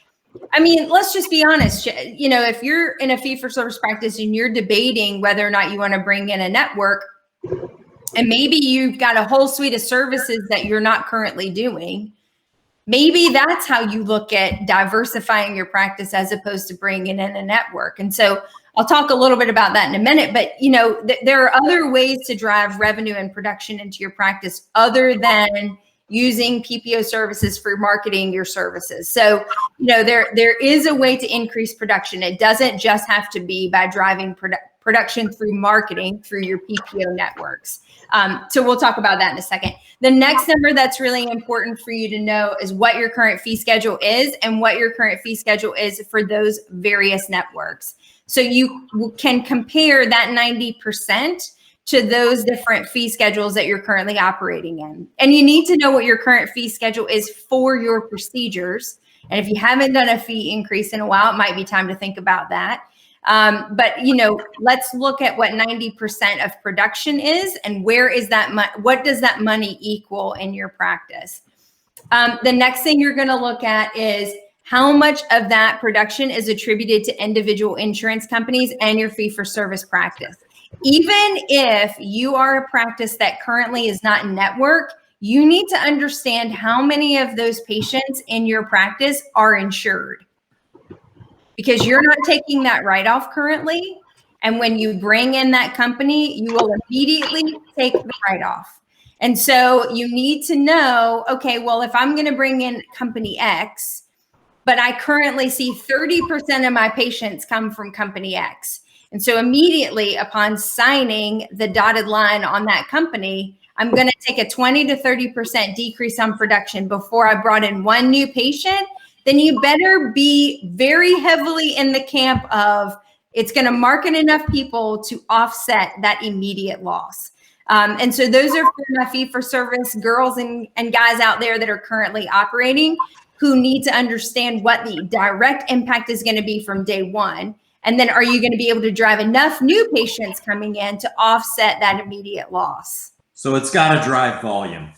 I mean, let's just be honest. You know, if you're in a fee-for-service practice and you're debating whether or not you want to bring in a network, and maybe you've got a whole suite of services that you're not currently doing, maybe that's how you look at diversifying your practice as opposed to bringing in a network. And so I'll talk a little bit about that in a minute, but you know, there are other ways to drive revenue and production into your practice other than using PPO services for marketing your services. So, you know, there is a way to increase production. It doesn't just have to be by driving production through marketing through your PPO networks. So we'll talk about that in a second. The next number that's really important for you to know is what your current fee schedule is and what your current fee schedule is for those various networks. So you can compare that 90% to those different fee schedules that you're currently operating in. And you need to know what your current fee schedule is for your procedures. And if you haven't done a fee increase in a while, it might be time to think about that. But, you know, let's look at what 90% of production is and where is that what does that money equal in your practice? The next thing you're going to look at is how much of that production is attributed to individual insurance companies and your fee-for-service practice. Even if you are a practice that currently is not in network, you need to understand how many of those patients in your practice are insured, because you're not taking that write-off currently. And when you bring in that company, you will immediately take the write-off. And so you need to know, okay, well, if I'm going to bring in company X, but I currently see 30% of my patients come from company X. And so immediately upon signing the dotted line on that company, I'm going to take a 20 to 30% decrease on production before I brought in one new patient. Then you better be very heavily in the camp of it's going to market enough people to offset that immediate loss. And so those are for my fee-for-service girls and guys out there that are currently operating, who need to understand what the direct impact is going to be from day one. And then are you going to be able to drive enough new patients coming in to offset that immediate loss? So it's got to drive volume.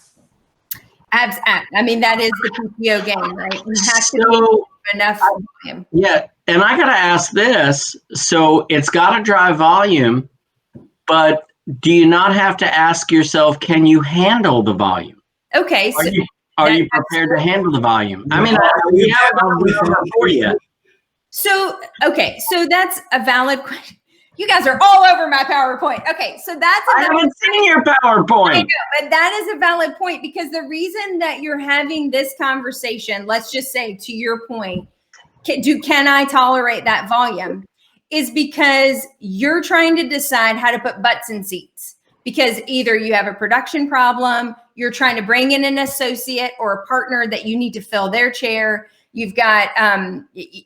I mean, that is the PPO game, right? You have to be enough volume. Yeah. And I got to ask this. So it's got to drive volume, but do you not have to ask yourself, can you handle the volume? Okay. So are you prepared to handle the volume? I mean, we have a number for you. So, okay. So that's a valid question. You guys are all over my PowerPoint. Okay. So that's I haven't seen your PowerPoint. I know, but that is a valid point, because the reason that you're having this conversation, let's just say to your point, can I tolerate that volume, is because you're trying to decide how to put butts in seats, because either you have a production problem, you're trying to bring in an associate or a partner that you need to fill their chair. You've got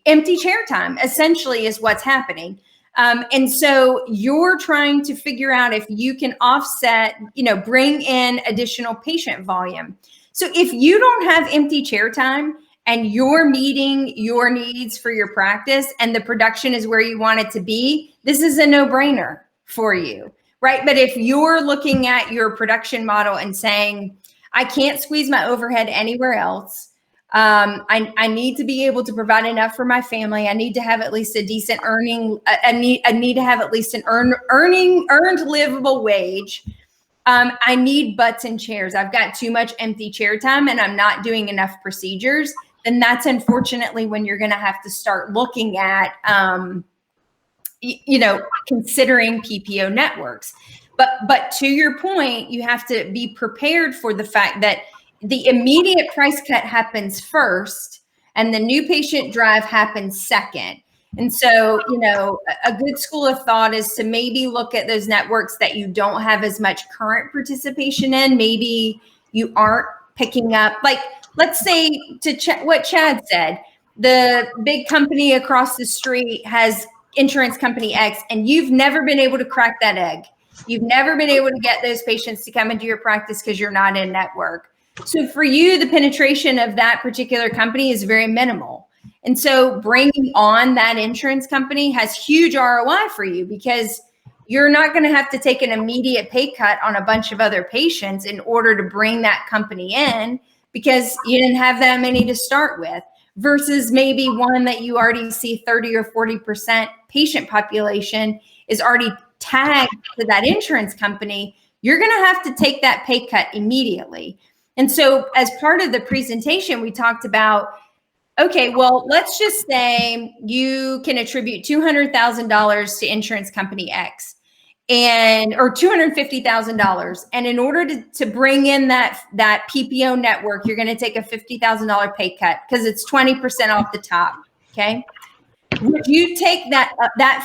empty chair time, essentially, is what's happening. And so you're trying to figure out if you can offset, bring in additional patient volume. So if you don't have empty chair time and you're meeting your needs for your practice and the production is where you want it to be, this is a no-brainer for you, right? But if you're looking at your production model and saying, I can't squeeze my overhead anywhere else, I need to be able to provide enough for my family. I need to have at least a decent earning. I need to have at least an earned livable wage. I need butts and chairs. I've got too much empty chair time and I'm not doing enough procedures. Then that's unfortunately when you're going to have to start looking at, considering PPO networks. But to your point, you have to be prepared for the fact that the immediate price cut happens first and the new patient drive happens second. And so, a good school of thought is to maybe look at those networks that you don't have as much current participation in. Maybe you aren't picking up, like, let's say what Chad said, the big company across the street has insurance company X and you've never been able to crack that egg. You've never been able to get those patients to come into your practice because you're not in network. So for you, the penetration of that particular company is very minimal. And so bringing on that insurance company has huge ROI for you because you're not going to have to take an immediate pay cut on a bunch of other patients in order to bring that company in because you didn't have that many to start with, versus maybe one that you already see 30 or 40% patient population is already tagged to that insurance company. You're going to have to take that pay cut immediately. And so as part of the presentation, we talked about, okay, well, let's just say you can attribute $200,000 to insurance company X or $250,000. And in order to bring in that PPO network, you're going to take a $50,000 pay cut because it's 20% off the top. Okay. Would you take that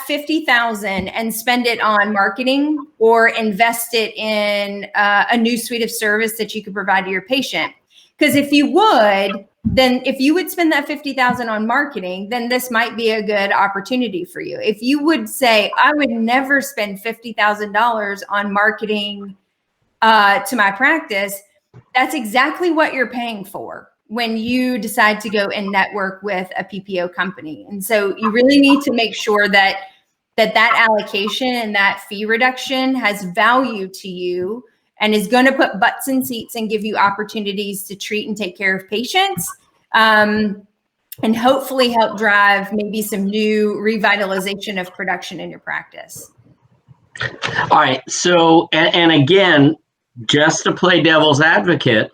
$50,000 and spend it on marketing or invest it in a new suite of service that you could provide to your patient? Because if you would spend that $50,000 on marketing, then this might be a good opportunity for you. If you would say, I would never spend $50,000 on marketing to my practice, that's exactly what you're paying for when you decide to go and network with a PPO company. And so you really need to make sure that allocation and that fee reduction has value to you and is going to put butts in seats and give you opportunities to treat and take care of patients, and hopefully help drive maybe some new revitalization of production in your practice. All right. So, and again, just to play devil's advocate,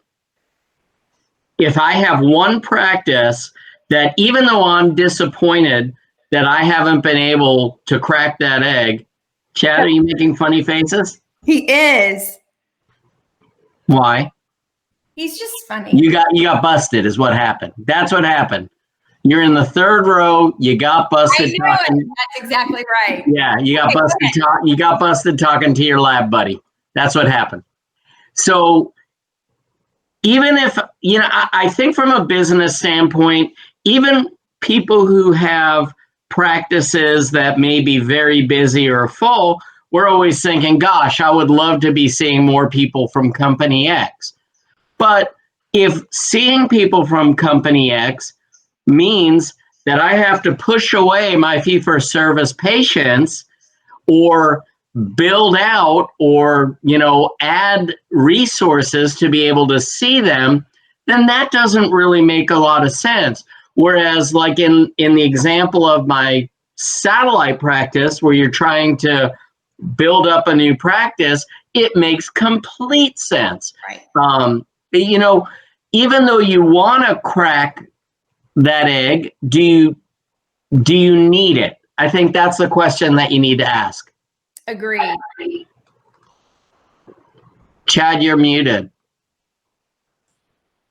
if I have one practice that, even though I'm disappointed that I haven't been able to crack that egg, Chad, are you making funny faces? He is. Why? He's just funny. You got busted is what happened. That's what happened. You're in the third row. You got busted. That's exactly right. Yeah, you got busted. You got busted talking to your lab buddy. That's what happened. So even if, I think from a business standpoint, even people who have practices that may be very busy or full, we're always thinking, gosh, I would love to be seeing more people from company X. But if seeing people from company X means that I have to push away my fee-for-service patients or build out or, add resources to be able to see them, then that doesn't really make a lot of sense. Whereas like in the example of my satellite practice where you're trying to build up a new practice, it makes complete sense. Right. Even though you want to crack that egg, do you need it? I think that's the question that you need to ask. Agreed. Chad, you're muted.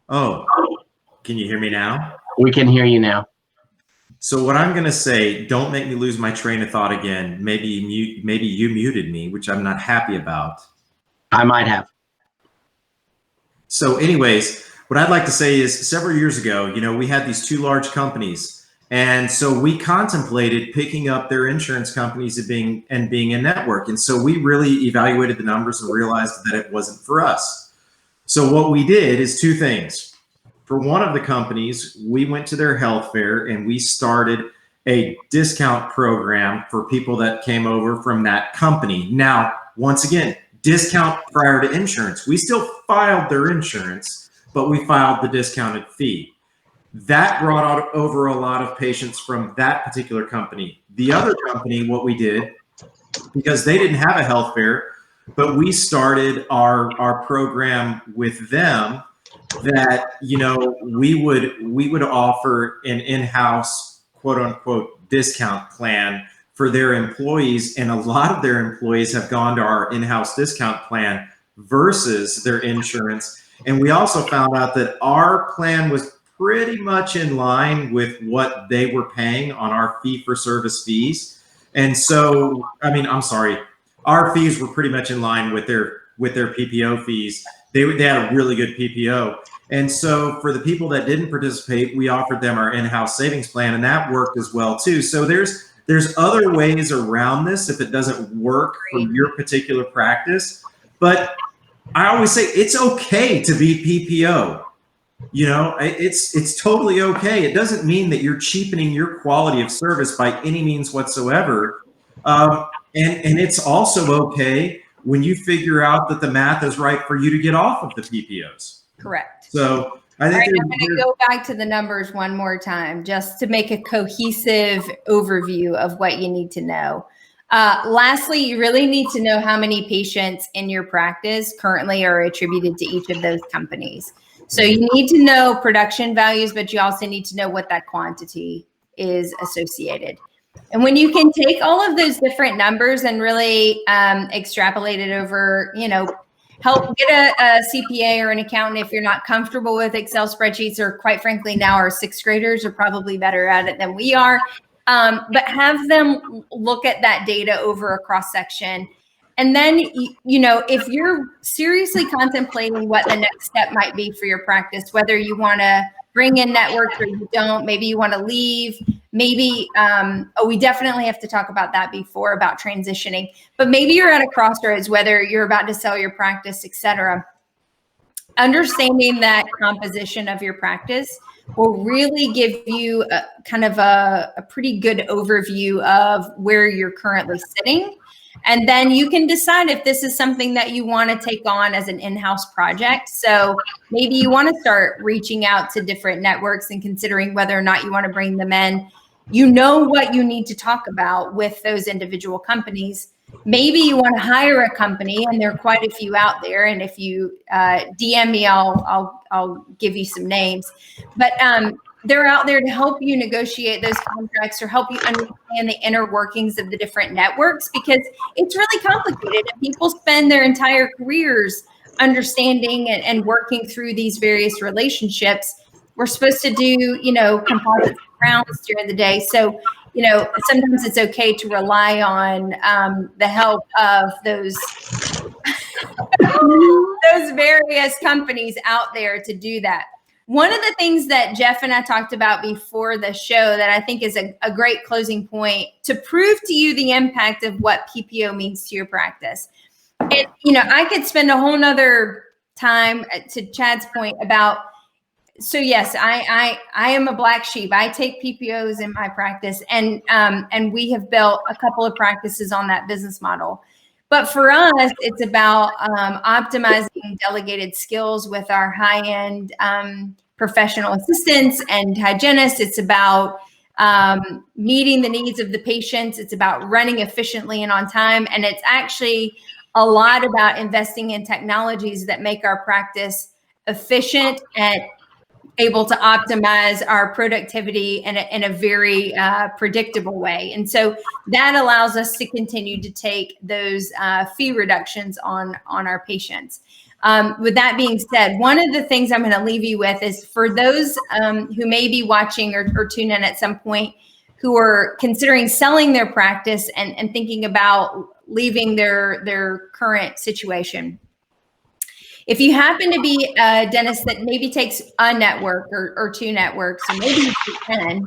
Oh, can you hear me now? We can hear you now. So what I'm going to say, don't make me lose my train of thought again. Maybe you muted me, which I'm not happy about. I might have. So anyways, what I'd like to say is several years ago, we had these two large companies. And so we contemplated picking up their insurance companies and being in network. And so we really evaluated the numbers and realized that it wasn't for us. So what we did is two things. For one of the companies, we went to their health fair and we started a discount program for people that came over from that company. Now, once again, discount prior to insurance. We still filed their insurance, but we filed the discounted fee. That brought over a lot of patients from that particular company. The other company, what we did, because they didn't have a health fair, but we started our program with them that, we would offer an in-house quote unquote discount plan for their employees. And a lot of their employees have gone to our in-house discount plan versus their insurance. And we also found out that our plan was pretty much in line with what they were paying on our fee-for-service fees. And so, our fees were pretty much in line with their PPO fees. They had a really good PPO. And so for the people that didn't participate, we offered them our in-house savings plan, and that worked as well too. So there's other ways around this if it doesn't work for your particular practice. But I always say it's okay to be PPO. It's totally okay. It doesn't mean that you're cheapening your quality of service by any means whatsoever. And it's also okay when you figure out that the math is right for you to get off of the PPOs. Correct. So I think I'm going to go back to the numbers one more time, just to make a cohesive overview of what you need to know. Lastly, you really need to know how many patients in your practice currently are attributed to each of those companies. So you need to know production values, but you also need to know what that quantity is associated. And when you can take all of those different numbers and really extrapolate it over, help get a CPA or an accountant if you're not comfortable with Excel spreadsheets, or quite frankly, now our sixth graders are probably better at it than we are. But have them look at that data over a cross section. And then, if you're seriously contemplating what the next step might be for your practice, whether you want to bring in networks or you don't, maybe you want to leave, maybe, we definitely have to talk about that before, about transitioning, but maybe you're at a crossroads, whether you're about to sell your practice, et cetera. Understanding that composition of your practice will really give you a pretty good overview of where you're currently sitting. And then you can decide if this is something that you want to take on as an in-house project. So maybe you want to start reaching out to different networks and considering whether or not you want to bring them in. You know what you need to talk about with those individual companies. Maybe you want to hire a company, and there are quite a few out there. And if you DM me, I'll give you some names. But they're out there to help you negotiate those contracts or help you understand the inner workings of the different networks, because it's really complicated and people spend their entire careers understanding and working through these various relationships. We're supposed to do, composites rounds during the day. So, sometimes it's okay to rely on the help of those various companies out there to do that. One of the things that Jeff and I talked about before the show that I think is a great closing point to prove to you the impact of what PPO means to your practice. And, I could spend a whole nother time, to Chad's point, about, so yes, I am a black sheep. I take PPOs in my practice, and we have built a couple of practices on that business model. But for us, it's about optimizing delegated skills with our high-end professional assistants and hygienists. It's about meeting the needs of the patients. It's about running efficiently and on time. And it's actually a lot about investing in technologies that make our practice efficient and able to optimize our productivity in a very predictable way. And so that allows us to continue to take those fee reductions on our patients. With that being said, one of the things I'm going to leave you with is for those who may be watching or tune in at some point, who are considering selling their practice and thinking about leaving their current situation. If you happen to be a dentist that maybe takes a network or 2 networks, or maybe 10,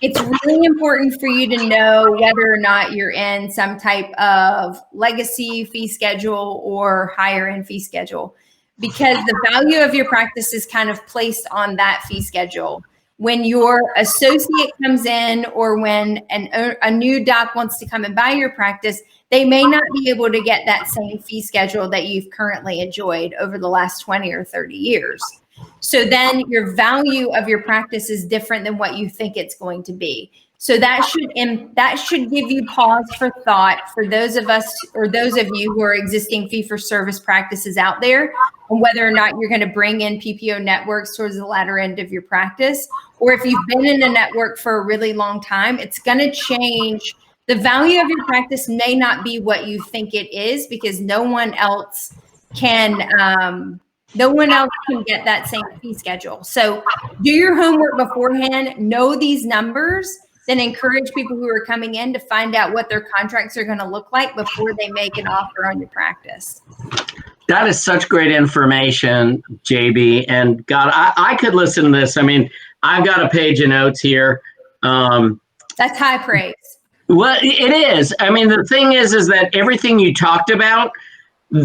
it's really important for you to know whether or not you're in some type of legacy fee schedule or higher end fee schedule, because the value of your practice is kind of placed on that fee schedule. When your associate comes in, or when a new doc wants to come and buy your practice, they may not be able to get that same fee schedule that you've currently enjoyed over the last 20 or 30 years. So then your value of your practice is different than what you think it's going to be. So that should give you pause for thought for those of us, or those of you who are existing fee-for-service practices out there, on whether or not you're going to bring in PPO networks towards the latter end of your practice. Or if you've been in a network for a really long time, it's going to change. The value of your practice may not be what you think it is, because no one else can get that same fee schedule. So do your homework beforehand, know these numbers, then encourage people who are coming in to find out what their contracts are going to look like before they make an offer on your practice. That is such great information, JB. And God, I could listen to this. I mean, I've got a page of notes here. That's high praise. Well, it is. I mean, the thing is that everything you talked about,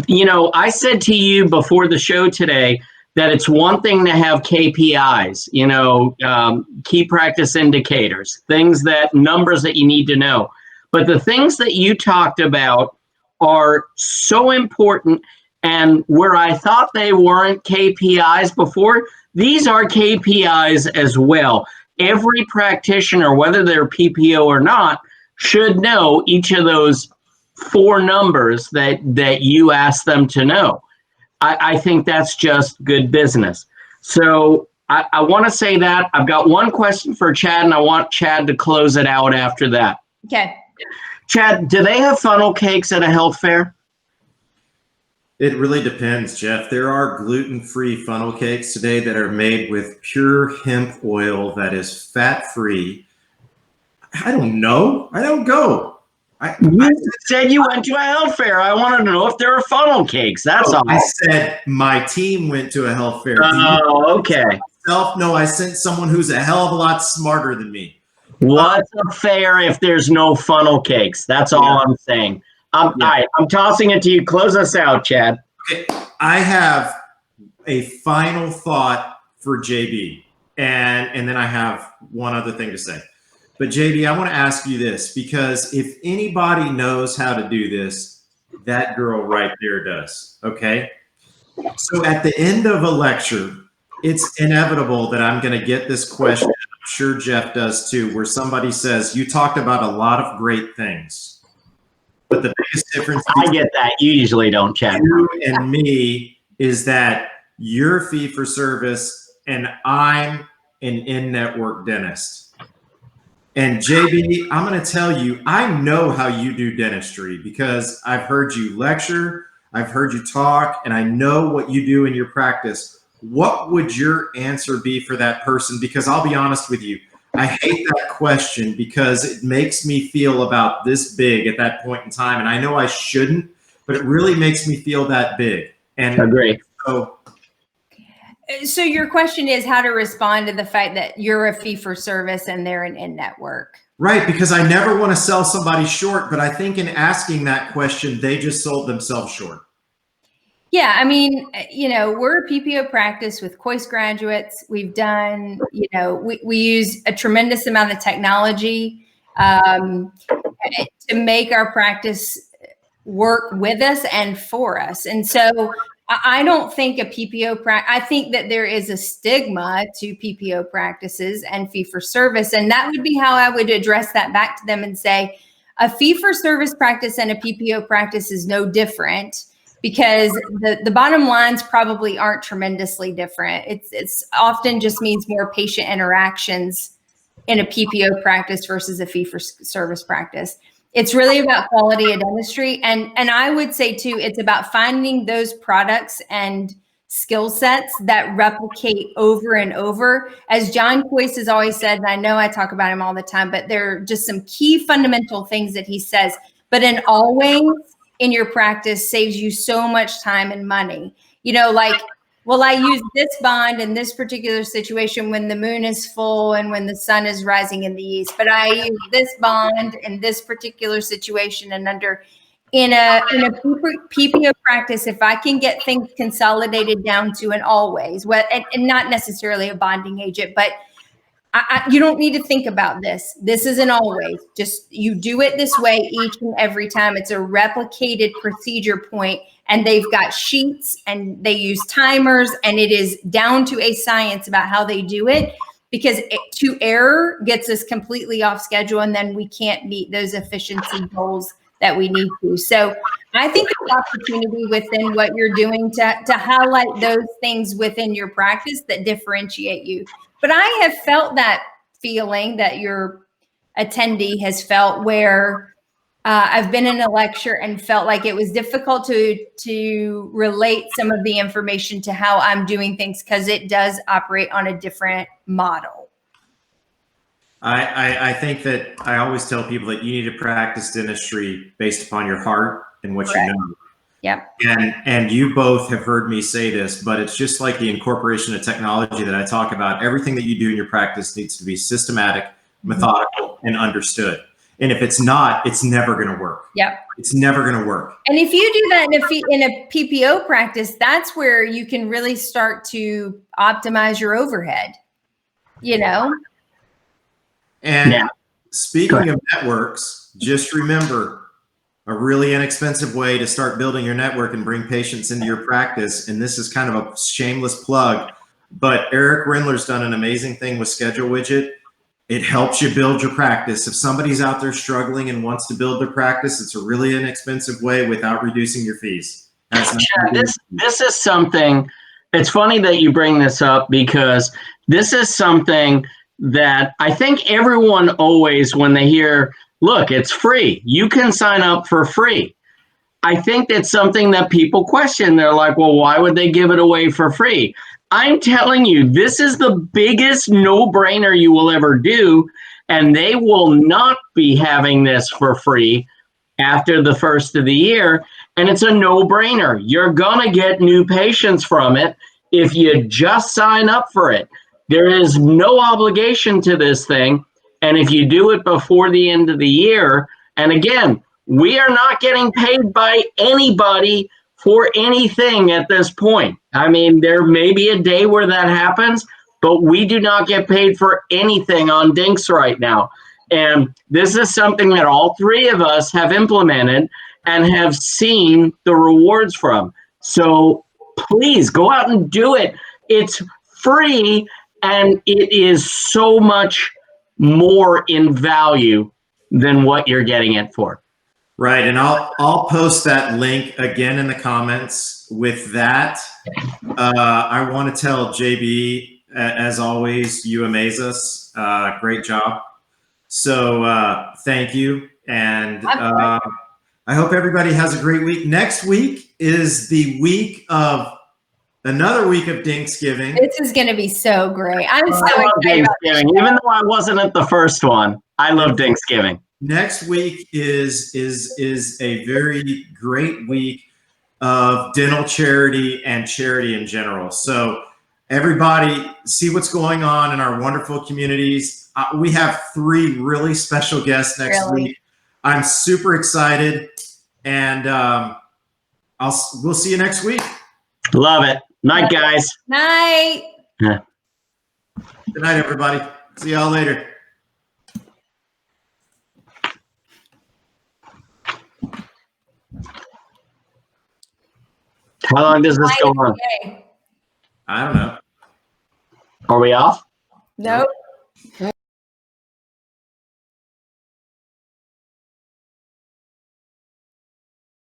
you know, I said to you before the show today that it's one thing to have KPIs, you know, key practice indicators, numbers that you need to know. But the things that you talked about are so important. And where I thought they weren't KPIs before, these are KPIs as well. Every practitioner, whether they're PPO or not, should know each of those 4 numbers that you ask them to know. I think that's just good business. So I want to say that. I've got one question for Chad, and I want Chad to close it out after that. Okay. Chad, do they have funnel cakes at a health fair? It really depends, Jeff. There are gluten-free funnel cakes today that are made with pure hemp oil that is fat-free. I don't know. I don't go. You said you went to a health fair. I wanted to know if there are funnel cakes. That's all. I said my team went to a health fair. Oh, okay. No, I sent someone who's a hell of a lot smarter than me. What's a fair if there's no funnel cakes? That's all I'm saying. All right, I'm tossing it to you. Close us out, Chad. Okay, I have a final thought for JB, and then I have one other thing to say. But JB, I want to ask you this, because if anybody knows how to do this, that girl right there does, okay? So at the end of a lecture, it's inevitable that I'm going to get this question, I'm sure Jeff does too, where somebody says, you talked about a lot of great things, but the biggest difference I get that. You usually don't, Chad. You and me is that you're fee for service and I'm an in-network dentist. And JB, I'm going to tell you, I know how you do dentistry because I've heard you lecture, I've heard you talk, and I know what you do in your practice. What would your answer be for that person? Because I'll be honest with you, I hate that question because it makes me feel about this big at that point in time. And I know I shouldn't, but it really makes me feel that big. And agree. So your question is how to respond to the fact that you're a fee for service and they're an in-network. Right, because I never want to sell somebody short, but I think in asking that question, they just sold themselves short. Yeah, I mean, you know, we're a PPO practice with COIS graduates. We've done, you know, we use a tremendous amount of technology to make our practice work with us and for us. And so I don't think a PPO I think that there is a stigma to PPO practices and fee for service. And that would be how I would address that back to them and say, a fee for service practice and a PPO practice is no different, because the bottom lines probably aren't tremendously different. It's often just means more patient interactions in a PPO practice versus a fee for service practice. It's really about quality of dentistry. And I would say too, it's about finding those products and skill sets that replicate over and over. As John Coyce has always said, and I know I talk about him all the time, but there are just some key fundamental things that he says, but in always in your practice saves you so much time and money. you know, like, well, I use this bond in this particular situation when the moon is full and when the sun is rising in the east, but I use this bond in this particular situation and in a PPO practice, if I can get things consolidated down to an always, and not necessarily a bonding agent, but you don't need to think about this. This is an always. Just you do it this way each and every time. It's a replicated procedure point, and they've got sheets and they use timers, and it is down to a science about how they do it, because to error gets us completely off schedule, and then we can't meet those efficiency goals that we need to. So I think there's opportunity within what you're doing to highlight those things within your practice that differentiate you. But I have felt that feeling that your attendee has felt, where I've been in a lecture and felt like it was difficult to relate some of the information to how I'm doing things, because it does operate on a different model. I think that I always tell people that you need to practice dentistry based upon your heart and what you know. Yep. And you both have heard me say this, but it's just like the incorporation of technology that I talk about. Everything that you do in your practice needs to be systematic, methodical, and understood. And if it's not, it's never going to work. Yep. It's never going to work. And if you do that in a PPO practice, that's where you can really start to optimize your overhead, you know? And speaking of networks, just remember a really inexpensive way to start building your network and bring patients into your practice. And this is kind of a shameless plug, but Eric Rindler's done an amazing thing with Schedule Widget. It helps you build your practice. If somebody's out there struggling and wants to build their practice, it's a really inexpensive way without reducing your fees. This is something, it's funny that you bring this up, because this is something that I think everyone always, when they hear, look, it's free, you can sign up for free, I think that's something that people question. They're like, well, why would they give it away for free? I'm telling you, this is the biggest no-brainer you will ever do, and they will not be having this for free after the first of the year, and it's a no-brainer. You're going to get new patients from it if you just sign up for it. There is no obligation to this thing, and if you do it before the end of the year, and again, we are not getting paid by anybody for anything at this point. I mean, there may be a day where that happens, but we do not get paid for anything on DINKS right now. And this is something that all three of us have implemented and have seen the rewards from. So please go out and do it. It's free, and it is so much more in value than what you're getting it for. Right, and I'll post that link again in the comments. With that, I want to tell JB, as always, you amaze us. Great job. So thank you, and I hope everybody has a great week. Next week is the week of another week of DINKSgiving. This is going to be so great. I'm so excited about DINKSgiving. Even though I wasn't at the first one, I love DINKSgiving. Next week is a very great week of dental charity and charity in general. So everybody, see what's going on in our wonderful communities. We have 3 really special guests next week. I'm super excited, and we'll see you next week. Love it. Night, guys. Night. Yeah. Good night, everybody. See y'all later. How long does this go on? I don't know. Are we off? Nope.